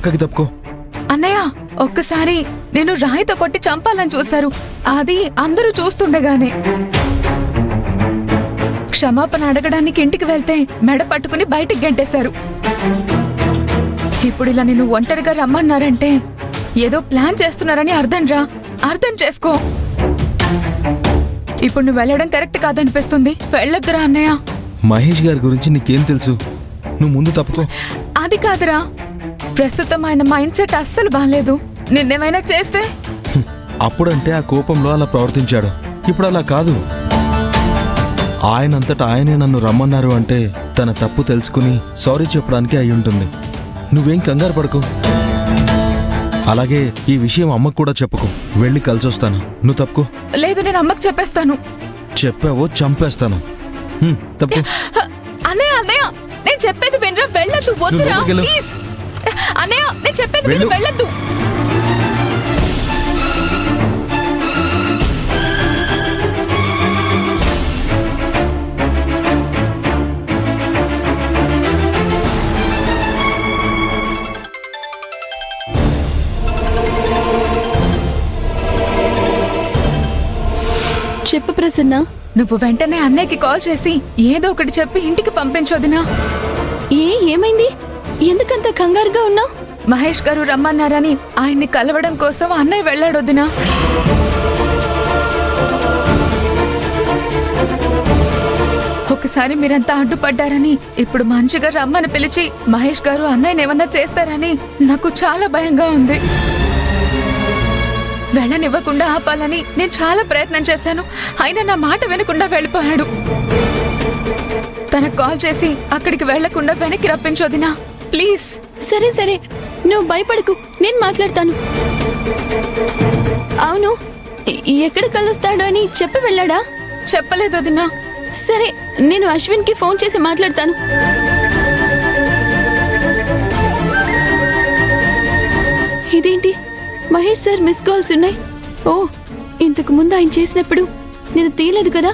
పక్కకి తప్పుకో. అన్నయ్య, ఒక్కసారి నేను రాయితో కొట్టి చంపాలని చూశారు. అది అందరూ చూస్తుండగానే. క్షమాపణ అడగడానికి ఇంటికి వెళ్తే మెడ పట్టుకుని బయటికి గెంటేశారు. ఇప్పుడు ఇలా నేను ఒంటరిగా రమ్మన్నారంటే ఏదో ప్లాన్ చేస్తున్నారని అర్థం చేసుకో. ఇప్పుడు నువ్వు వెళ్ళడం కరెక్ట్ కాదనిపిస్తుంది. వెళ్ళొద్దురా అన్నయ్య. మహేష్ గారి గురించి నీకేం తెలుసు? నువ్వు ముందు తప్పుకో. అది కాదురా, ప్రస్తుతం ఆయన మైండ్ సెట్ అస్సలు బాలేదు. నిన్నేమైనా చేస్తే? అప్పుడంటే ఆ కోపంలో అలా ప్రవర్తించాడు. ఇప్పుడు అలా కాదు. ఆయనంతటా ఆయనే నన్ను రమ్మన్నారు అంటే తన తప్పు తెలుసుకుని సారీ చెప్పడానికి అయి ఉంటుంది. నువ్వేం కంగారు పడకు. అలాగే ఈ విషయం అమ్మకు కూడా చెప్పుకో. వెళ్ళి కలిసొస్తాను. నువ్వు తప్పుకో. లేదు, నేను అమ్మకు చెప్పేస్తాను. చెప్పావో చంపేస్తాను. తప్పు. అన్నయ్య, నేను చెప్పేది వినరా. వెళ్ళొద్దు, వద్దురా ప్లీజ్. అన్నయ్య, నేను చెప్పేది విను, వెళ్ళొద్దు. చెప్పు ప్రసన్న. నువ్వు వెంటనే అన్నయ్యకి కాల్ చేసి ఏదో ఒకటి చెప్పి ఇంటికి పంపించొదినా. ఏమైంది? ఎందుకంత కంగారుగా ఉన్నావు? మహేష్ గారు రమ్మన్నారని ఆయన్ని కలవడం కోసం అన్నయ్య వెళ్ళాడొదినా. ఒకసారి మీరంతా అడ్డుపడ్డారని, ఇప్పుడు మంచిగా రమ్మని పిలిచి మహేష్ గారు అన్నయ్యని ఏమన్నా చేస్తారని నాకు చాలా భయంగా ఉంది. వెళ్ళనివ్వకుండా ఆపాలని నేను చాలా ప్రయత్నం చేశాను. అయినా నా మాట వినకుండా వెళ్ళిపోయాడు. తనకు కాల్ చేసి అక్కడికి వెళ్లకుండా వెనక్కి రప్పించొదినా ప్లీజ్. సరే సరే, నువ్వు భయపడకు, నేను మాట్లాడతాను. అవును, ఎక్కడ కలుస్తాడు అని చెప్పి వెళ్ళాడా? చెప్పలేదు వదినా. సరే, నేను అశ్విన్ కి ఫోన్ చేసి మాట్లాడతాను. ఇదేంటి, మహేష్ సార్ మిస్ కాల్స్ ఉన్నాయి. ఓ, ఇంతకు ముందు ఆయన చేసినప్పుడు నేను తీయలేదు కదా.